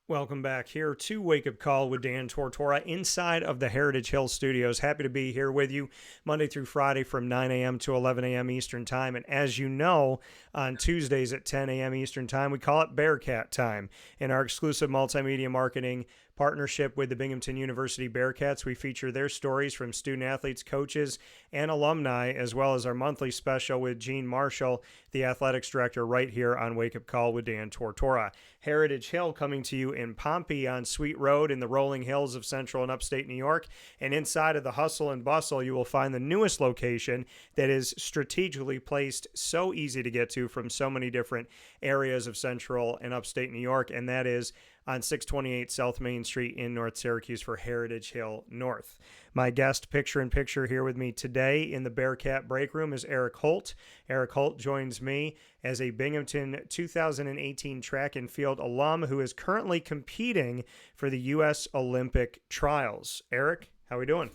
Welcome back here to Wake Up Call with Dan Tortora inside of the Heritage Hill Studios. Happy to be here with you Monday through Friday from 9 a.m. to 11 a.m. Eastern Time. And as you know, on Tuesdays at 10 a.m. Eastern Time, we call it Bearcat Time. In our exclusive multimedia marketing partnership with the Binghamton University Bearcats, we feature their stories from student athletes, coaches, and alumni, as well as our monthly special with Eugene Marshall, the athletics director, right here on Wake Up Call with Dan Tortora. Heritage Hill coming to you in Pompey on Sweet Road in the rolling hills of central and upstate New York. And inside of the hustle and bustle, you will find the newest location that is strategically placed, so easy to get to from so many different areas of central and upstate New York, and that is on 628 South Main Street in North Syracuse for Heritage Hill North. My guest picture-in-picture here with me today in the Bearcat Breakroom is Eric Holt. Eric Holt joins me as a Binghamton 2018 track and field alum who is currently competing for the U.S. Olympic trials. Eric, how are we doing?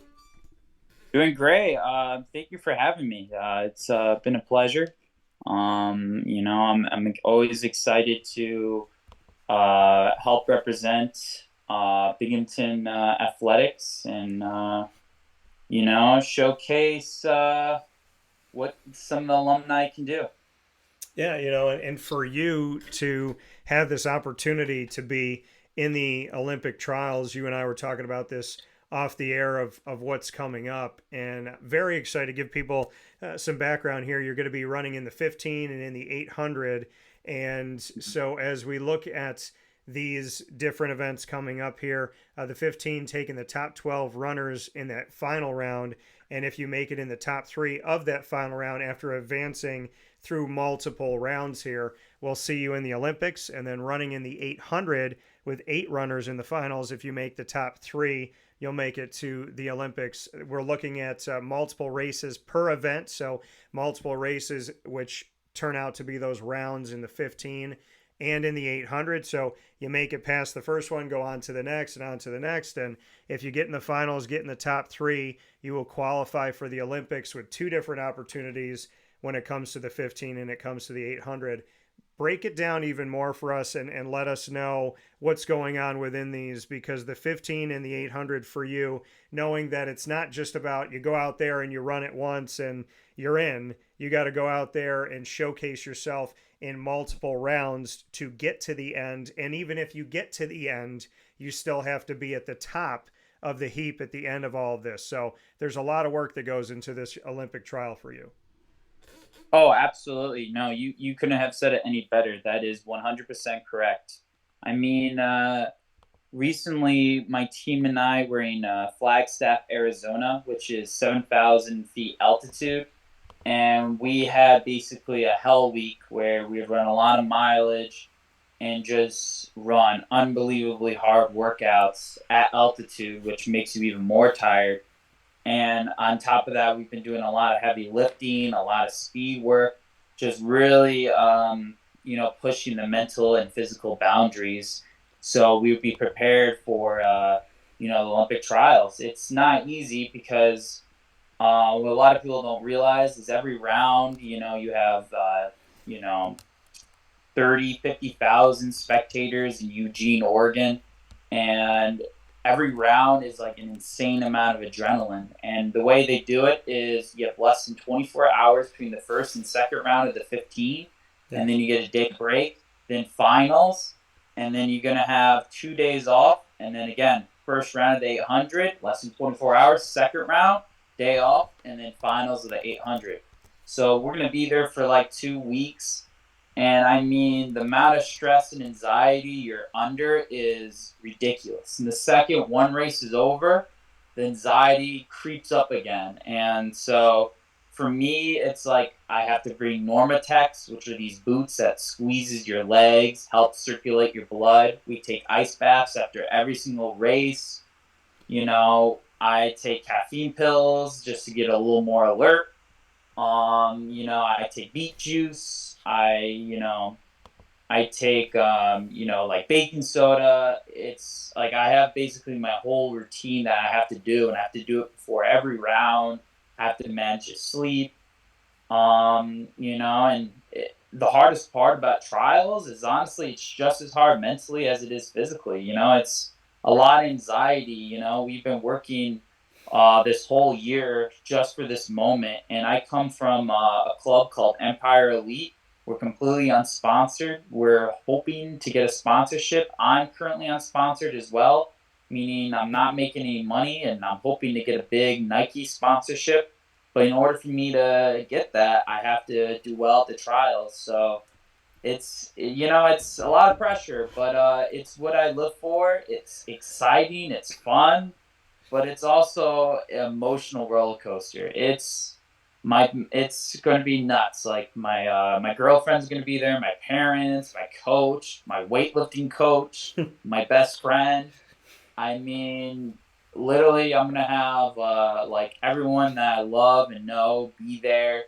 Doing great. Thank you for having me. It's been a pleasure. I'm always excited to help represent Binghamton athletics and showcase what some of the alumni can do. Yeah, and for you to have this opportunity to be in the Olympic trials, you and I were talking about this off the air of what's coming up, and very excited to give people some background here. You're going to be running in the 15 and in the 800. And so as we look at these different events coming up here, the 15 taking the top 12 runners in that final round. And if you make it in the top three of that final round after advancing through multiple rounds here, we'll see you in the Olympics. And then running in the 800 with 8 runners in the finals. If you make the top three, you'll make it to the Olympics. We're looking at multiple races per event. So multiple races, which turn out to be those rounds in the 15 and in the 800. So you make it past the first one, go on to the next and on to the next. And if you get in the finals, get in the top three, you will qualify for the Olympics with 2 different opportunities when it comes to the 15 and it comes to the 800. Break it down even more for us and let us know what's going on within these, because the 15 and the 800 for you, knowing that it's not just about you go out there and you run it once and you're in. You got to go out there and showcase yourself in multiple rounds to get to the end. And even if you get to the end, you still have to be at the top of the heap at the end of all of this. So there's a lot of work that goes into this Olympic trial for you. Oh, absolutely. No, you couldn't have said it any better. That is 100% correct. I mean, recently my team and I were in Flagstaff, Arizona, which is 7,000 feet altitude. And we had basically a hell week where we run a lot of mileage and just run unbelievably hard workouts at altitude, which makes you even more tired. And on top of that, we've been doing a lot of heavy lifting, a lot of speed work, just really, pushing the mental and physical boundaries. So we would be prepared for, the Olympic trials. It's not easy because what a lot of people don't realize is every round, you have, 30, 50,000 spectators in Eugene, Oregon. And every round is like an insane amount of adrenaline. And the way they do it is you have less than 24 hours between the first and second round of the 15, Yeah. and then you get a day break, then finals, and then you're going to have 2 days off. And then again, first round of the 800, less than 24 hours, second round, day off, and then finals of the 800. So we're going to be there for like 2 weeks. And I mean, the amount of stress and anxiety you're under is ridiculous. And the second one race is over, the anxiety creeps up again. And so for me, it's like I have to bring Normatex, which are these boots that squeezes your legs, helps circulate your blood. We take ice baths after every single race. I take caffeine pills just to get a little more alert. I take beet juice. I take, like baking soda. It's like I have basically my whole routine that I have to do, and I have to do it before every round. I have to manage your sleep, and the hardest part about trials is honestly it's just as hard mentally as it is physically. It's a lot of anxiety. We've been working this whole year just for this moment, and I come from a club called Empire Elite. We're completely unsponsored. We're hoping to get a sponsorship. I'm currently unsponsored as well, meaning I'm not making any money, and I'm hoping to get a big Nike sponsorship. But in order for me to get that, I have to do well at the trials. So it's a lot of pressure, but it's what I live for. It's exciting, it's fun, but it's also an emotional roller coaster. It's going to be nuts. Like my girlfriend's going to be there, my parents, my coach, my weightlifting coach, my best friend. I mean, literally, I'm gonna have like everyone that I love and know be there,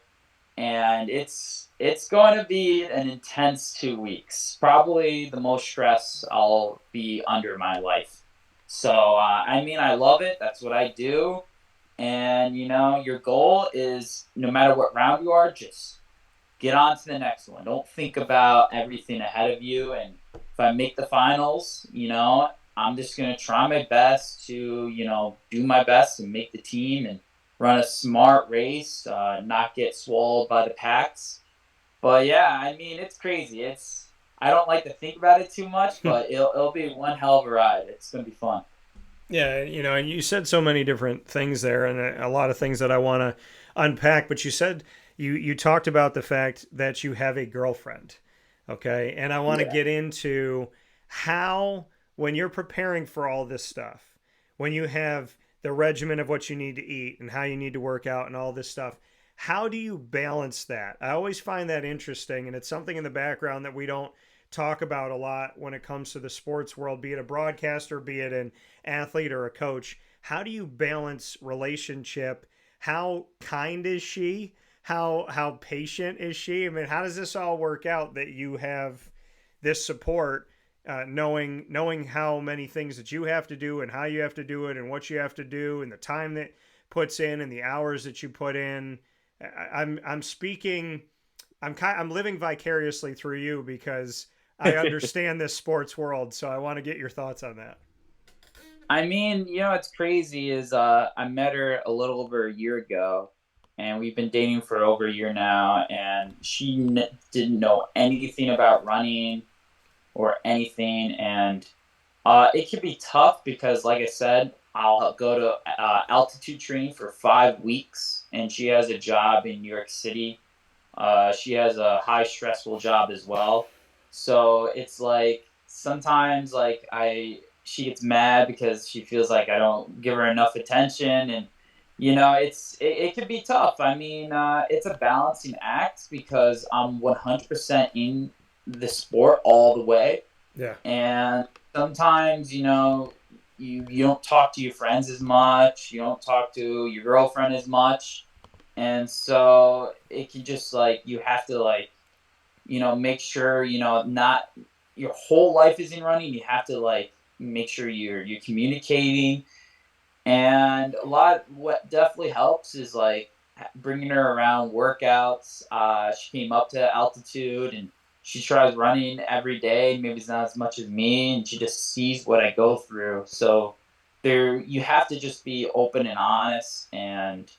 and it's going to be an intense 2 weeks. Probably the most stress I'll be under my life. So I mean, I love it. That's what I do, and your goal is no matter what round you are, just get on to the next one. Don't think about everything ahead of you. And if I make the finals, I'm just going to try my best to, do my best and make the team and run a smart race, not get swallowed by the packs. But yeah, I mean, it's crazy. I don't like to think about it too much, but it'll be one hell of a ride. It's going to be fun. Yeah, and you said so many different things there, and a lot of things that I want to unpack. But you said you talked about the fact that you have a girlfriend, okay? And I want to Yeah. get into how, when you're preparing for all this stuff, when you have the regimen of what you need to eat and how you need to work out and all this stuff, how do you balance that? I always find that interesting, and it's something in the background that we don't talk about a lot when it comes to the sports world, be it a broadcaster, be it an athlete or a coach. How do you balance relationship? How kind is she? How patient is she? I mean, how does this all work out that you have this support, knowing how many things that you have to do and how you have to do it and what you have to do and the time that puts in and the hours that you put in. I'm speaking. I'm living vicariously through you because I understand this sports world. So I want to get your thoughts on that. I mean, what's crazy is I met her a little over a year ago, and we've been dating for over a year now, and she didn't know anything about running or anything, and it can be tough because, like I said, I'll go to altitude training for 5 weeks, and she has a job in New York City. She has a high stressful job as well. So it's like sometimes like she gets mad because she feels like I don't give her enough attention, and it can be tough. I mean, it's a balancing act because I'm 100% in the sport all the way, Yeah. and sometimes you don't talk to your friends as much, you don't talk to your girlfriend as much, and so it can just like you have to like make sure not your whole life is in running. You have to like make sure you're communicating, and a lot what definitely helps is like bringing her around workouts. She came up to altitude and she tries running every day. Maybe it's not as much as me, and she just sees what I go through. So there, you have to just be open and honest, and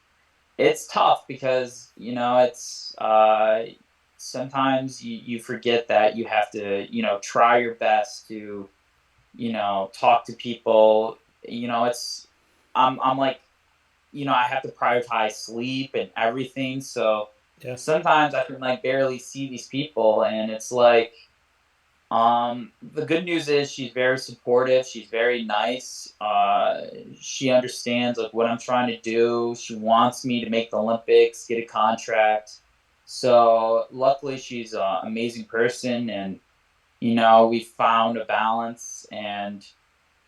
it's tough because it's sometimes you forget that you have to try your best to talk to people. It's I'm like I have to prioritize sleep and everything, so Yeah. sometimes I can like barely see these people, and it's like the good news is she's very supportive. She's very nice. She understands like what I'm trying to do. She wants me to make the Olympics, get a contract. So luckily, she's an amazing person, and we found a balance, and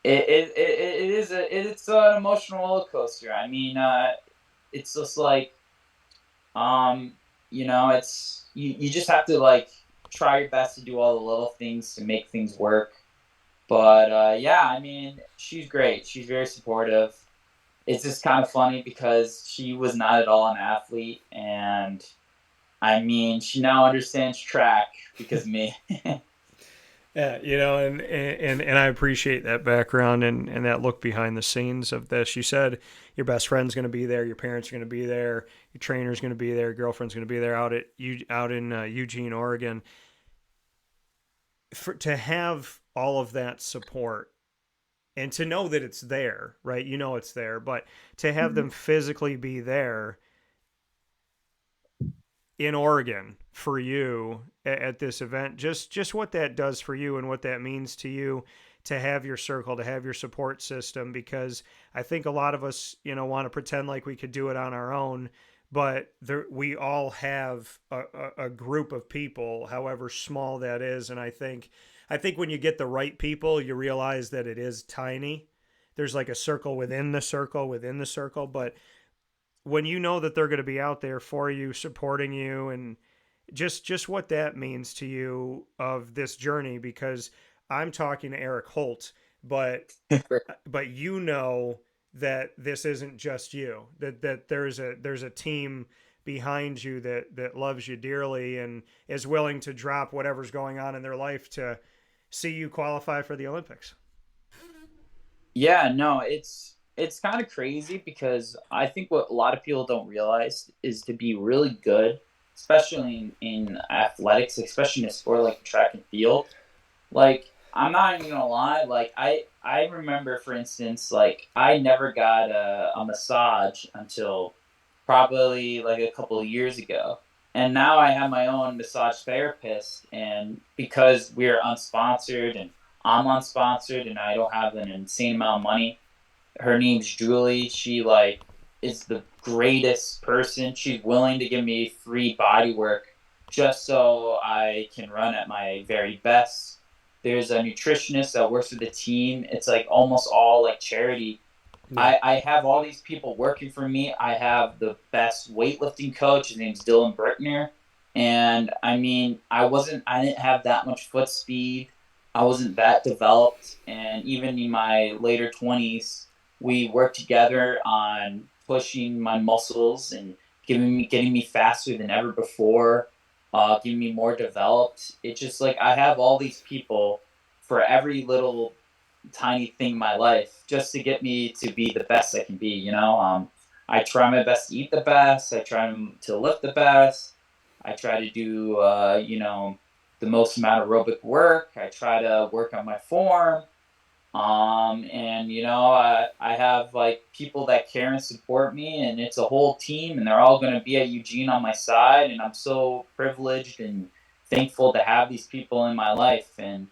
it's an emotional roller coaster. I mean, it's just like it's you just have to like try your best to do all the little things to make things work. But yeah, I mean, she's great. She's very supportive. It's just kind of funny because she was not at all an athlete, and I mean, she now understands track because of me. Yeah, and I appreciate that background and that look behind the scenes of this. You said your best friend's going to be there, your parents are going to be there, your trainer's going to be there, your girlfriend's going to be there out in Eugene, Oregon. To have all of that support and to know that it's there, right? You know it's there, but to have them physically be there in Oregon for you at this event, just what that does for you and what that means to you to have your circle, to have your support system, because I think a lot of us, want to pretend like we could do it on our own, but we all have a group of people, however small that is, and I think when you get the right people, you realize that it is tiny. There's like a circle within the circle within the circle, but when you know that they're going to be out there for you, supporting you, and just what that means to you of this journey, because I'm talking to Eric Holt, but you know that this isn't just you, that there's a team behind you that loves you dearly and is willing to drop whatever's going on in their life to see you qualify for the Olympics. Yeah, no, it's kind of crazy because I think what a lot of people don't realize is to be really good, especially in athletics, especially in a sport like track and field. Like, I'm not even gonna lie. Like, I remember, for instance, like I never got a massage until probably like a couple of years ago, and now I have my own massage therapist. And because we're unsponsored and I'm unsponsored, and I don't have an insane amount of money, her name's Julie. She like is the greatest person. She's willing to give me free body work just so I can run at my very best. There's a nutritionist that works with the team. It's like almost all like charity. Yeah. I have all these people working for me. I have the best weightlifting coach. His name's Dylan Brickner. And I mean, I didn't have that much foot speed. I wasn't that developed. And even in my later 20s, we worked together on pushing my muscles and getting me faster than ever before, getting me more developed. It's just like I have all these people for every little tiny thing in my life just to get me to be the best I can be. I try my best to eat the best. I try to lift the best. I try to do, the most amount of aerobic work. I try to work on my form. And I have like people that care and support me, and it's a whole team, and they're all going to be at Eugene on my side. And I'm so privileged and thankful to have these people in my life. And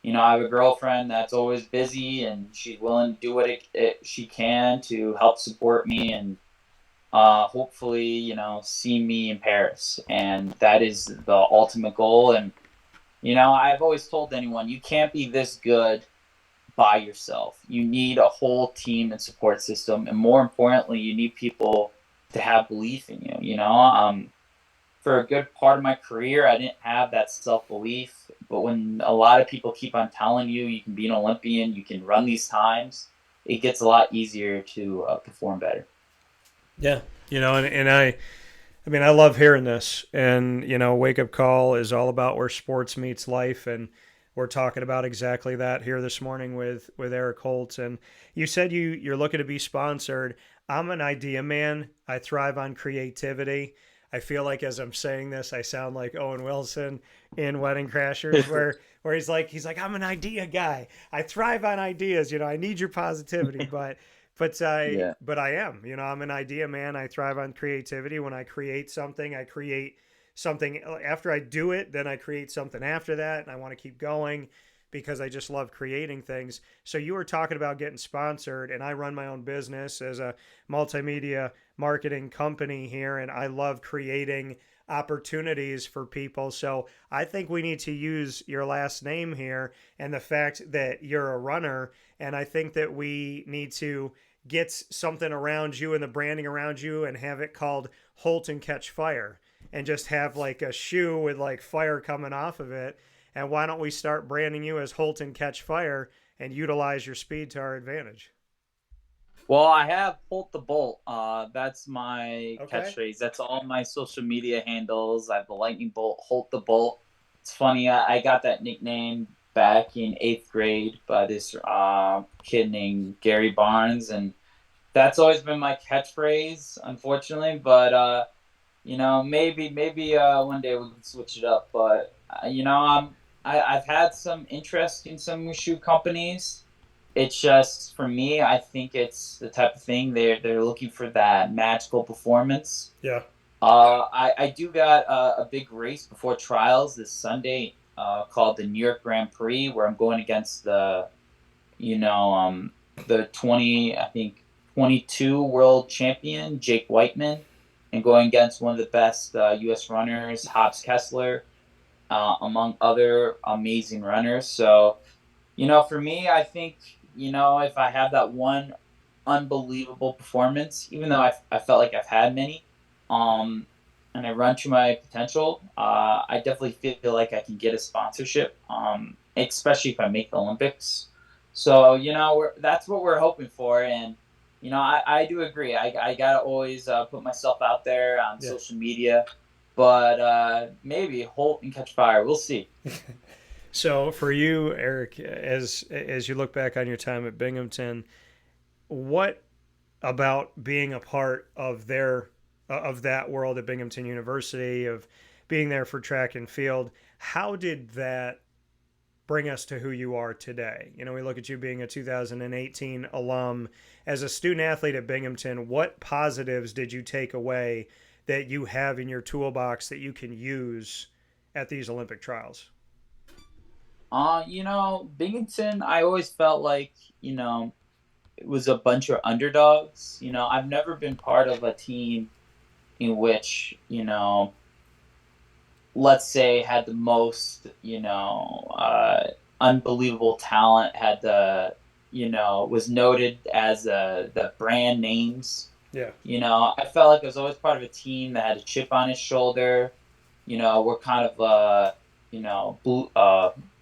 I have a girlfriend that's always busy, and she's willing to do what she can to help support me and hopefully, see me in Paris. And that is the ultimate goal. And I've always told anyone, you can't be this good by yourself. You need a whole team and support system, and more importantly, you need people to have belief in you. For a good part of my career, I didn't have that self belief. But when a lot of people keep on telling you you can be an Olympian, you can run these times, it gets a lot easier to perform better. Yeah. And I mean, I love hearing this. And, Wake Up Call is all about where sports meets life. And we're talking about exactly that here this morning with Eric Holt. And you said you're looking to be sponsored. I'm an idea man. I thrive on creativity. I feel like as I'm saying this, I sound like Owen Wilson in Wedding Crashers, where he's like, I'm an idea guy. I thrive on ideas. I need your positivity, Yeah. but I am. I'm an idea man. I thrive on creativity. When I create something, I create something after I do it, then I create something after that, and I want to keep going because I just love creating things. So you were talking about getting sponsored, and I run my own business as a multimedia marketing company here, and I love creating opportunities for people. So I think we need to use your last name here and the fact that you're a runner, and I think that we need to get something around you and the branding around you and have it called Holt and Catch Fire, and just have like a shoe with like fire coming off of it. And why don't we start branding you as Holt and Catch Fire and utilize your speed to our advantage? Well, I have Holt the Bolt. That's my Okay. catchphrase. That's all my social media handles. I have the Lightning Bolt, Holt the Bolt. It's funny. I got that nickname back in 8th grade by this kid named Gary Barnes, and that's always been my catchphrase, unfortunately. But maybe one day we can switch it up. But I've had some interest in some shoe companies. It's just for me, I think it's the type of thing they're looking for that magical performance. Yeah. I do got a big race before trials this Sunday called the New York Grand Prix, where I'm going against you know the 20 I think 22 world champion Jake Whiteman, and going against one of the best U.S. runners, Hobbs Kessler, among other amazing runners. So for me, I think, if I have that one unbelievable performance, even though I felt like I've had many, and I run to my potential, I definitely feel like I can get a sponsorship, especially if I make the Olympics. So, that's what we're hoping for. And, I do agree. I got to always put myself out there on Yeah. social media. But maybe Holt and catch fire. We'll see. So for you, Eric, as you look back on your time at Binghamton, what about being a part of of that world at Binghamton University, of being there for track and field, how did that bring us to who you are today? We look at you being a 2018 alum. As a student athlete at Binghamton, what positives did you take away that you have in your toolbox that you can use at these Olympic trials? Binghamton, I always felt like, it was a bunch of underdogs. I've never been part of a team in which, let's say had the most, unbelievable talent, had was noted as the brand names. Yeah. I felt like I was always part of a team that had a chip on his shoulder. We're kind of,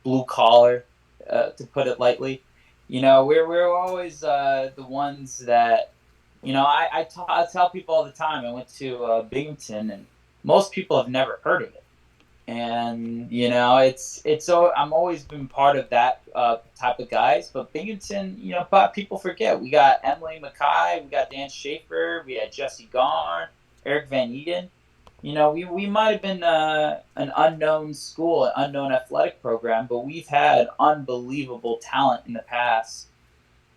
blue collar, to put it lightly. We're always the ones that, I tell people all the time. I went to Binghamton, and most people have never heard of it. And it's so I'm always been part of that type of guys. But Binghamton, but people forget we got Emily Mackay, we got Dan Schaefer, we had Jesse Garn, Eric Van Eden. We might have been an unknown school, an unknown athletic program, but we've had unbelievable talent in the past,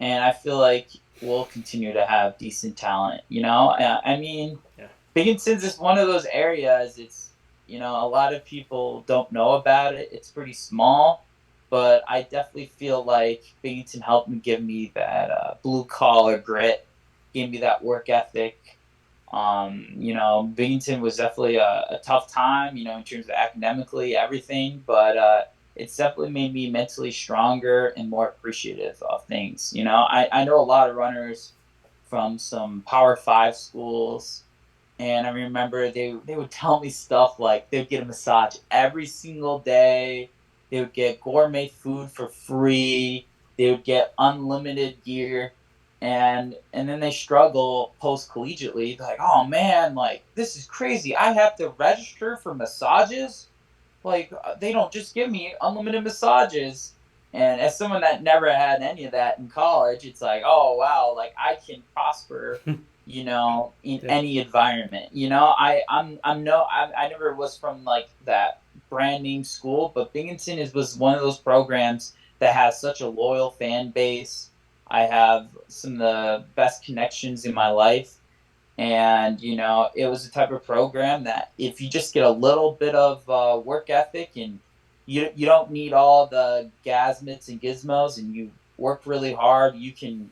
and I feel like we'll continue to have decent talent. I mean, Yeah. Binghamton's is one of those areas. It's a lot of people don't know about it. It's pretty small, but I definitely feel like Binghamton helped me give me that blue collar grit, gave me that work ethic. Binghamton was definitely a tough time, in terms of academically everything, but it's definitely made me mentally stronger and more appreciative of things. I know a lot of runners from some Power 5 schools, and I remember they would tell me stuff like they would get a massage every single day. They would get gourmet food for free. They would get unlimited gear, and then they struggle post collegiately. They're like, oh man, like this is crazy. I have to register for massages. Like they don't just give me unlimited massages. And as someone that never had any of that in college, it's like, oh wow, like I can prosper, in Yeah. any environment. I never was from like that brand name school, but Binghamton was one of those programs that has such a loyal fan base. I have some of the best connections in my life. And, it was a type of program that if you just get a little bit of work ethic, and you don't need all the gasmits and gizmos, and you work really hard, you can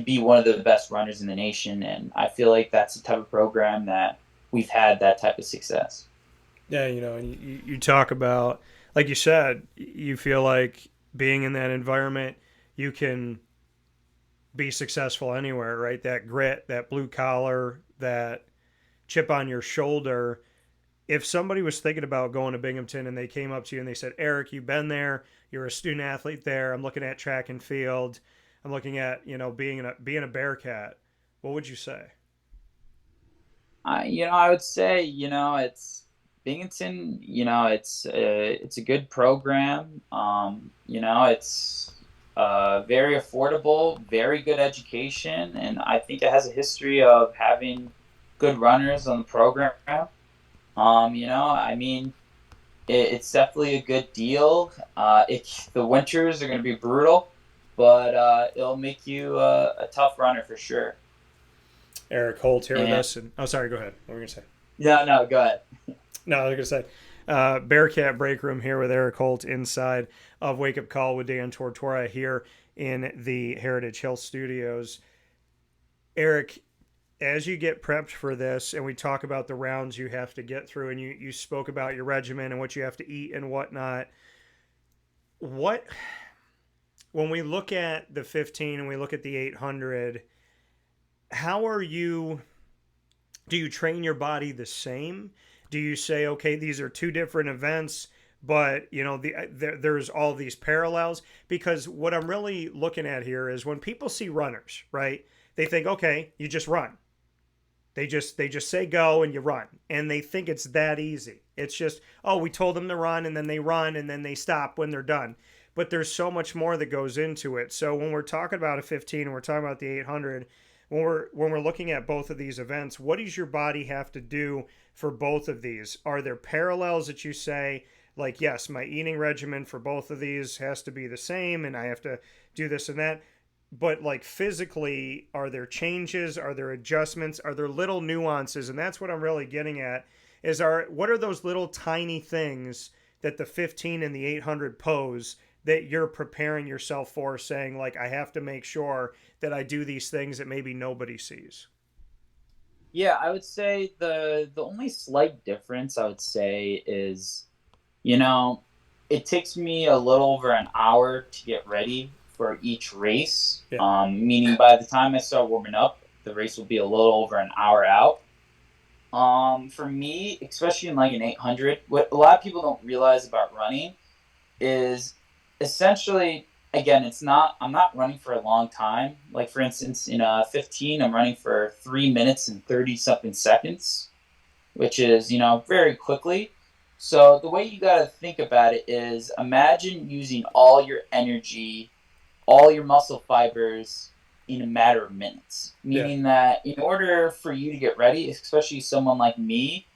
be one of the best runners in the nation. And I feel like that's the type of program that we've had that type of success. Yeah, and you talk about, like you said, you feel like being in that environment, you can be successful anywhere, right? That grit, that blue collar, that chip on your shoulder. If somebody was thinking about going to Binghamton and they came up to you and they said, Eric, you've been there, you're a student athlete there, I'm looking at track and field, I'm looking at, being a Bearcat. What would you say? I would say, it's Binghamton. It's a good program. It's very affordable, very good education, and I think it has a history of having good runners on the program. I mean, it's definitely a good deal. The winters are going to be brutal, but it'll make you a tough runner for sure. Eric Holt here with And us. And sorry, go ahead. What were you going to say? no, go ahead. No, I was going to say, Bearcat Breakroom here with Eric Holt inside of Wake Up Call with Dan Tortora here in the Heritage Hill Studios. Eric, as you get prepped for this and we talk about the rounds you have to get through, and you spoke about your regimen and what you have to eat and whatnot, when we look at the 15 and we look at the 800, do you train your body the same? Do you say, okay, these are two different events, but there's all these parallels? Because what I'm really looking at here is when people see runners, right? They think, okay, you just run. They just say go and you run, and they think it's that easy. It's just, oh, we told them to run, and then they stop when they're done. But there's so much more that goes into it. So when we're talking about a 15 and we're talking about the 800, when we're looking at both of these events, what does your body have to do for both of these? Are there parallels that you say, like, yes, my eating regimen for both of these has to be the same, and I have to do this and that? But like physically, are there changes? Are there adjustments? Are there little nuances? And that's what I'm really getting at what are those little tiny things that the 15 and the 800 pose that you're preparing yourself for, saying, like, I have to make sure that I do these things that maybe nobody sees? Yeah, I would say the only slight difference I would say is, it takes me a little over an hour to get ready for each race. Yeah. Meaning by the time I start warming up, the race will be a little over an hour out. For me, especially in like an 800, what a lot of people don't realize about running is essentially, again, I'm not running for a long time. Like, for instance, in a 15, I'm running for 3 minutes and 30 something seconds, which is, very quickly. So the way you got to think about it is, imagine using all your energy, all your muscle fibers in a matter of minutes. Meaning that in order for you to get ready, especially someone like me,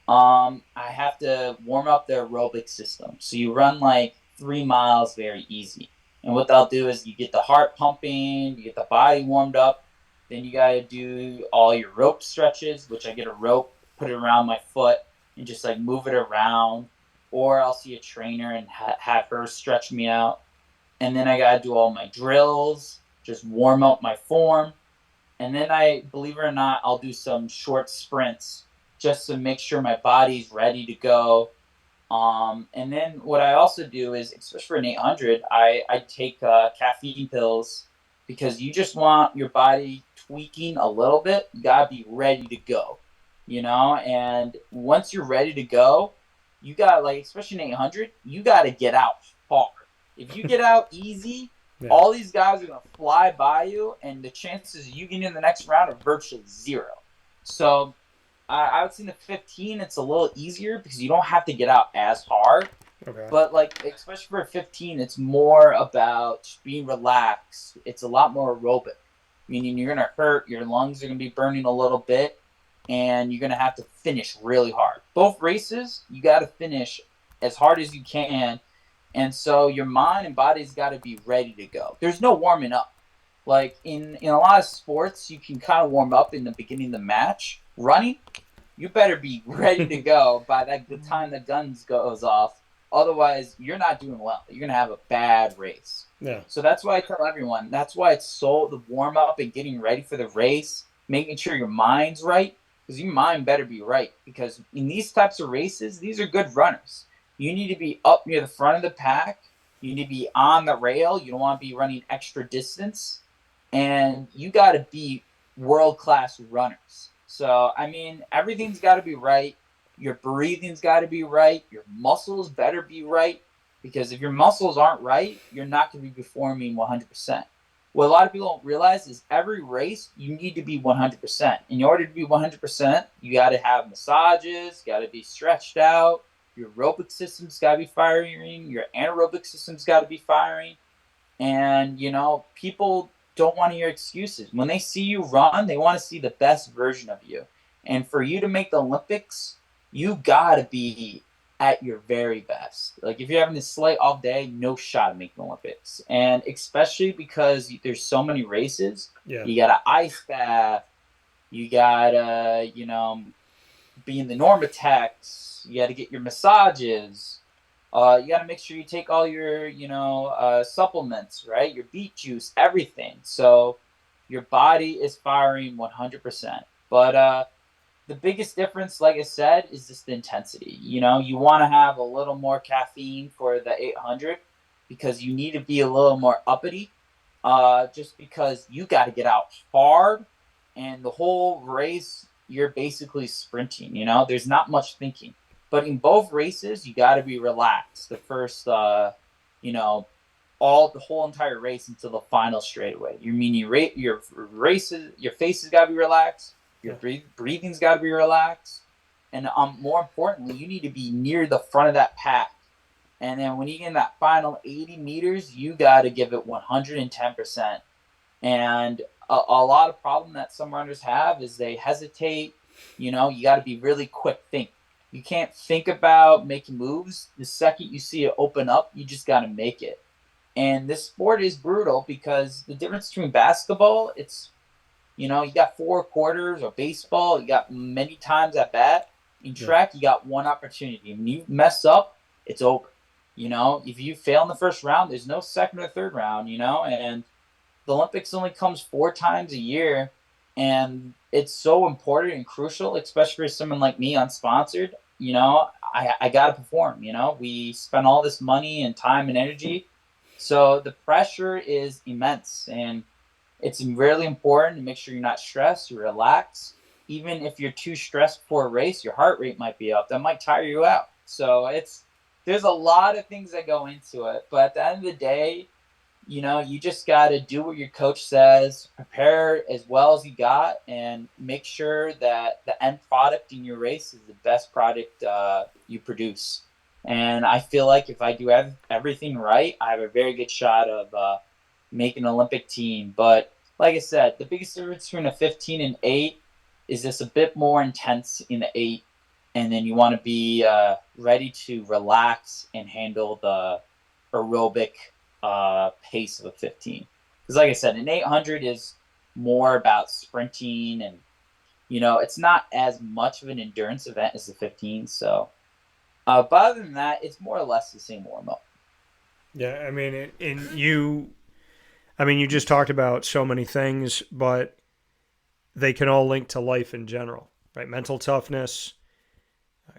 I have to warm up the aerobic system. So you run like 3 miles very easy. And what they'll do is you get the heart pumping, you get the body warmed up, then you got to do all your rope stretches, which I get a rope, put it around my foot, and just like move it around. Or I'll see a trainer and have her stretch me out. And then I got to do all my drills, just warm up my form. And then believe it or not, I'll do some short sprints just to make sure my body's ready to go. And then what I also do is, especially for an 800, I take caffeine pills, because you just want your body tweaking a little bit. You got to be ready to go, and once you're ready to go, you got, like, especially in 800, you got to get out hard. If you get out easy, all these guys are going to fly by you, and the chances of you getting in the next round are virtually zero. So I would say in the 15, it's a little easier because you don't have to get out as hard. Okay. But, like, especially for a 15, it's more about just being relaxed. It's a lot more aerobic, meaning you're going to hurt. Your lungs are going to be burning a little bit, and you're going to have to finish really hard. Both races, you got to finish as hard as you can. And so your mind and body's got to be ready to go. There's no warming up. Like in a lot of sports, you can kind of warm up in the beginning of the match. Running, you better be ready to go by the time the guns goes off. Otherwise, you're not doing well. You're going to have a bad race. Yeah. So that's why I tell everyone, that's why it's so the warm up and getting ready for the race, making sure your mind's right, because your mind better be right. Because in these types of races, these are good runners. You need to be up near the front of the pack. You need to be on the rail. You don't want to be running extra distance. And you got to be world-class runners. So, I mean, everything's got to be right. Your breathing's got to be right. Your muscles better be right. Because if your muscles aren't right, you're not going to be performing 100%. what a lot of people don't realize is every race you need to be 100%. In order to be 100%, you got to have massages, got to be stretched out. Your aerobic system's got to be firing. Your anaerobic system's got to be firing. And, people don't want to hear excuses. When they see you run, they want to see the best version of you. And for you to make the Olympics, you got to be at your very best. Like if you're having a slight off day, no shot at making the Olympics. And especially because there's so many races, you got to ice bath, you got to, be in the Normatex, you got to get your massages. You got to make sure you take all your, supplements, right? Your beet juice, everything. So your body is firing 100%. But the biggest difference, like I said, is just the intensity. You want to have a little more caffeine for the 800 because you need to be a little more uppity. Just because you got to get out hard, and the whole race you're basically sprinting. There's not much thinking. But in both races, you got to be relaxed. The first, the whole entire race until the final straightaway. Your races, your face has got to be relaxed. Your breathing's got to be relaxed. And more importantly, you need to be near the front of that pack. And then when you get in that final 80 meters, you got to give it 110%. And a lot of problem that some runners have is they hesitate. You got to be really quick think. You can't think about making moves. The second you see it open up, you just got to make it. And this sport is brutal because the difference between basketball, it's, you got 4 quarters, or baseball, you got many times at bat. In track, you got one opportunity. When you mess up, it's over. If you fail in the first round, there's no second or third round, and the Olympics only comes 4 times a year. And it's so important and crucial, especially for someone like me, unsponsored. I got to perform. We spend all this money and time and energy. So the pressure is immense. And it's really important to make sure you're not stressed, you relax. Even if you're too stressed for a race, your heart rate might be up. That might tire you out. So there's a lot of things that go into it. But at the end of the day, you just got to do what your coach says, prepare as well as you got, and make sure that the end product in your race is the best product you produce. And I feel like if I do everything right, I have a very good shot of making an Olympic team. But like I said, the biggest difference between a 15 and 8 is just a bit more intense in the 8. And then you want to be ready to relax and handle the aerobic pace of a 15. Because like I said, an 800 is more about sprinting, and it's not as much of an endurance event as the 15. So but other than that, it's more or less the same warm-up. Yeah, I mean, you just talked about so many things, but they can all link to life in general, right? Mental toughness,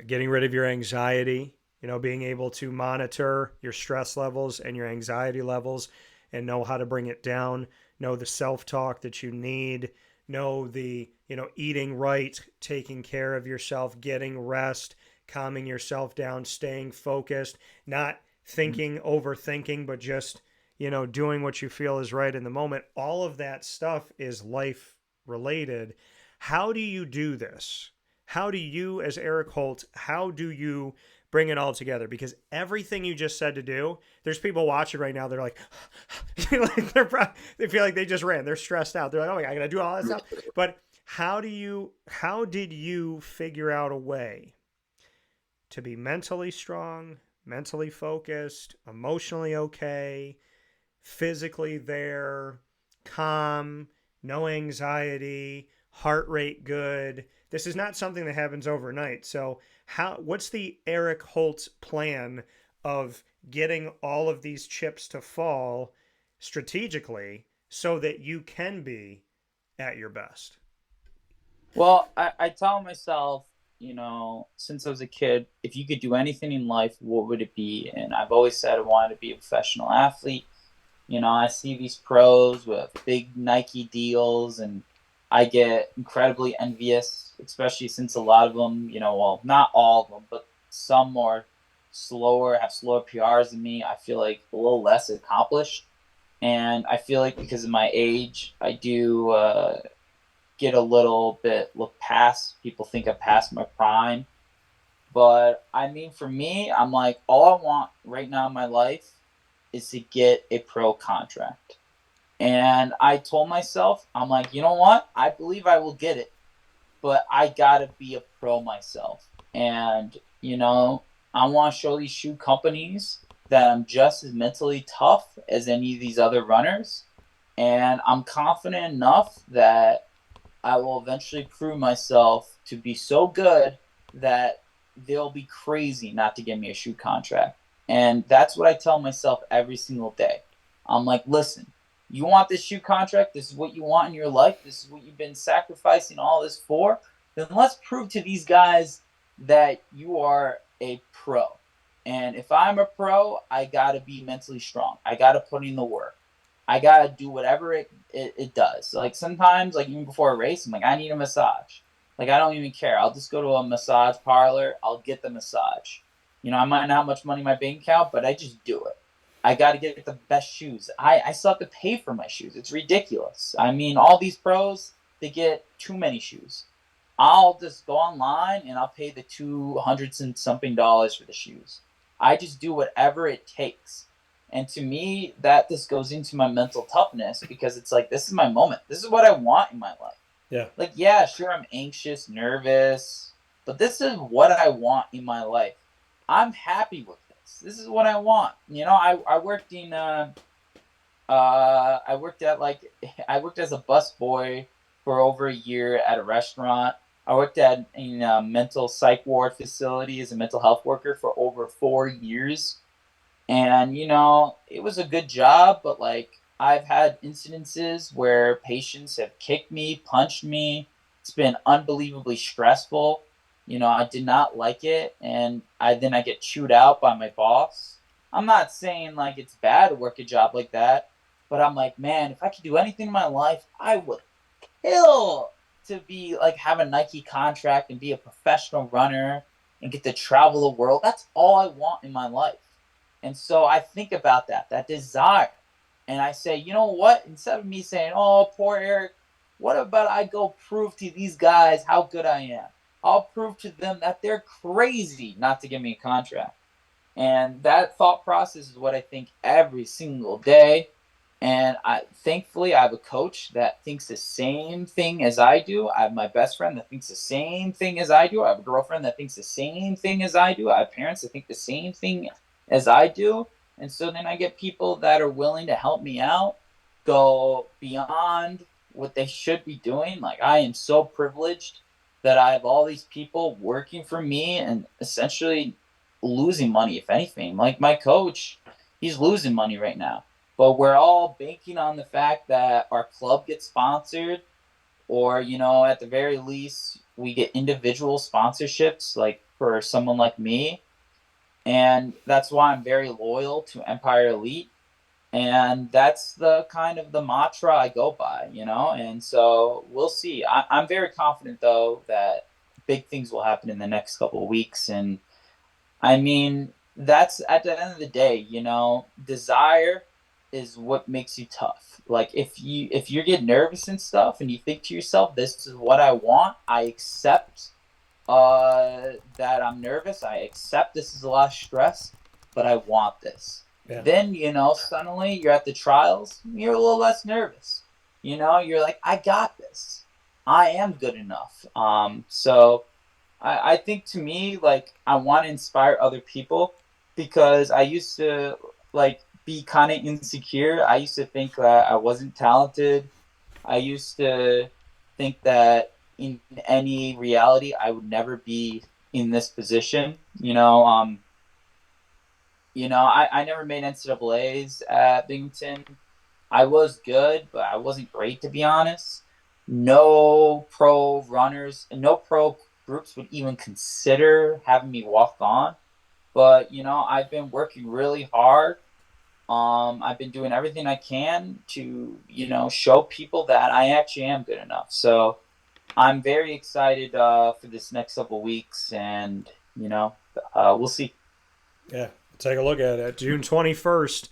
getting rid of your anxiety, being able to monitor your stress levels and your anxiety levels and know how to bring it down, know the self-talk that you need, know the, eating right, taking care of yourself, getting rest, calming yourself down, staying focused, not thinking, overthinking, but just, doing what you feel is right in the moment. All of that stuff is life related. How do you do this? How do you, as Eric Holt, how do you bring it all together? Because everything you just said to do, there's people watching right now. They're like, they feel like they just ran. They're stressed out. They're like, oh my God, I got to do all that stuff. But how did you figure out a way to be mentally strong, mentally focused, emotionally okay, physically there, calm, no anxiety, heart rate good? This is not something that happens overnight. So what's the Eric Holt plan of getting all of these chips to fall strategically so that you can be at your best? Well, I tell myself, since I was a kid, if you could do anything in life, what would it be? And I've always said I wanted to be a professional athlete. I see these pros with big Nike deals, and I get incredibly envious, especially since a lot of them, well, not all of them, but some are slower, have slower PRs than me. I feel like a little less accomplished. And I feel like because of my age, I do get a little bit look past. People think I passed my prime. But I mean, for me, I'm like, all I want right now in my life is to get a pro contract. And I told myself, I'm like, you know what? I believe I will get it, but I gotta be a pro myself. And, I want to show these shoe companies that I'm just as mentally tough as any of these other runners. And I'm confident enough that I will eventually prove myself to be so good that they'll be crazy not to give me a shoe contract. And that's what I tell myself every single day. I'm like, listen, you want this shoe contract? This is what you want in your life. This is what you've been sacrificing all this for. Then let's prove to these guys that you are a pro. And if I'm a pro, I got to be mentally strong. I got to put in the work. I gotta do whatever it does. Like sometimes, like even before a race, I'm like, I need a massage. Like I don't even care. I'll just go to a massage parlor. I'll get the massage. I might not have much money in my bank account, but I just do it. I got to get the best shoes. I still have to pay for my shoes. It's ridiculous. I mean, all these pros, they get too many shoes. I'll just go online and I'll pay the $200 and something for the shoes. I just do whatever it takes. And to me, that just goes into my mental toughness because it's like, this is my moment. This is what I want in my life. Yeah. Like, yeah, sure, I'm anxious, nervous, but this is what I want in my life. I'm happy with this. This is what I want. I worked in, I worked as a busboy for over a year at a restaurant. I worked in a mental psych ward facility as a mental health worker for over 4 years. And, it was a good job, but like I've had incidences where patients have kicked me, punched me. It's been unbelievably stressful. I did not like it. And I get chewed out by my boss. I'm not saying like it's bad to work a job like that, but I'm like, man, if I could do anything in my life, I would kill to be like have a Nike contract and be a professional runner and get to travel the world. That's all I want in my life. And so I think about that desire. And I say, you know what? Instead of me saying, oh, poor Eric, what about I go prove to these guys how good I am? I'll prove to them that they're crazy not to give me a contract. And that thought process is what I think every single day. And thankfully, I have a coach that thinks the same thing as I do. I have my best friend that thinks the same thing as I do. I have a girlfriend that thinks the same thing as I do. I have parents that think the same thing as I do. And so then I get people that are willing to help me out, go beyond what they should be doing. Like I am so privileged that I have all these people working for me and essentially losing money, if anything. Like my coach, he's losing money right now. But we're all banking on the fact that our club gets sponsored or, at the very least, we get individual sponsorships like for someone like me. And that's why I'm very loyal to Empire Elite. And that's the kind of the mantra I go by, And so we'll see. I'm very confident, though, that big things will happen in the next couple of weeks. And I mean, that's at the end of the day, desire is what makes you tough. Like if you get nervous and stuff and you think to yourself, this is what I want, I accept that I'm nervous. I accept this is a lot of stress, but I want this. Yeah. Then, suddenly you're at the trials, you're a little less nervous. You're like, I got this. I am good enough. So I think to me, like, I want to inspire other people because I used to, like, be kind of insecure. I used to think that I wasn't talented. I used to think that in any reality, I would never be in this position. I never made NCAAs at Binghamton. I was good, but I wasn't great, to be honest. No pro runners and no pro groups would even consider having me walk on. But, I've been working really hard. I've been doing everything I can to, show people that I actually am good enough. So I'm very excited for this next couple of weeks, and we'll see. Yeah, take a look at it. June 21st,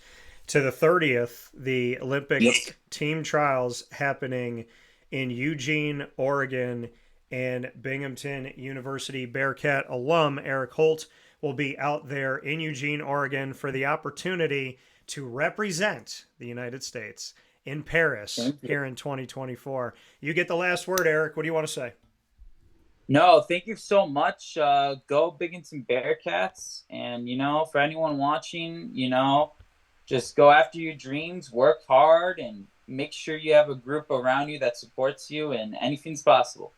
to the 30th, the Olympic Yep. team trials happening in Eugene, Oregon, and Binghamton University Bearcat alum Eric Holt will be out there in Eugene, Oregon for the opportunity to represent the United States in Paris here in 2024. You get the last word, Eric. What do you want to say? No, thank you so much. Go Binghamton Bearcats. And, for anyone watching, just go after your dreams, work hard, and make sure you have a group around you that supports you, and anything's possible.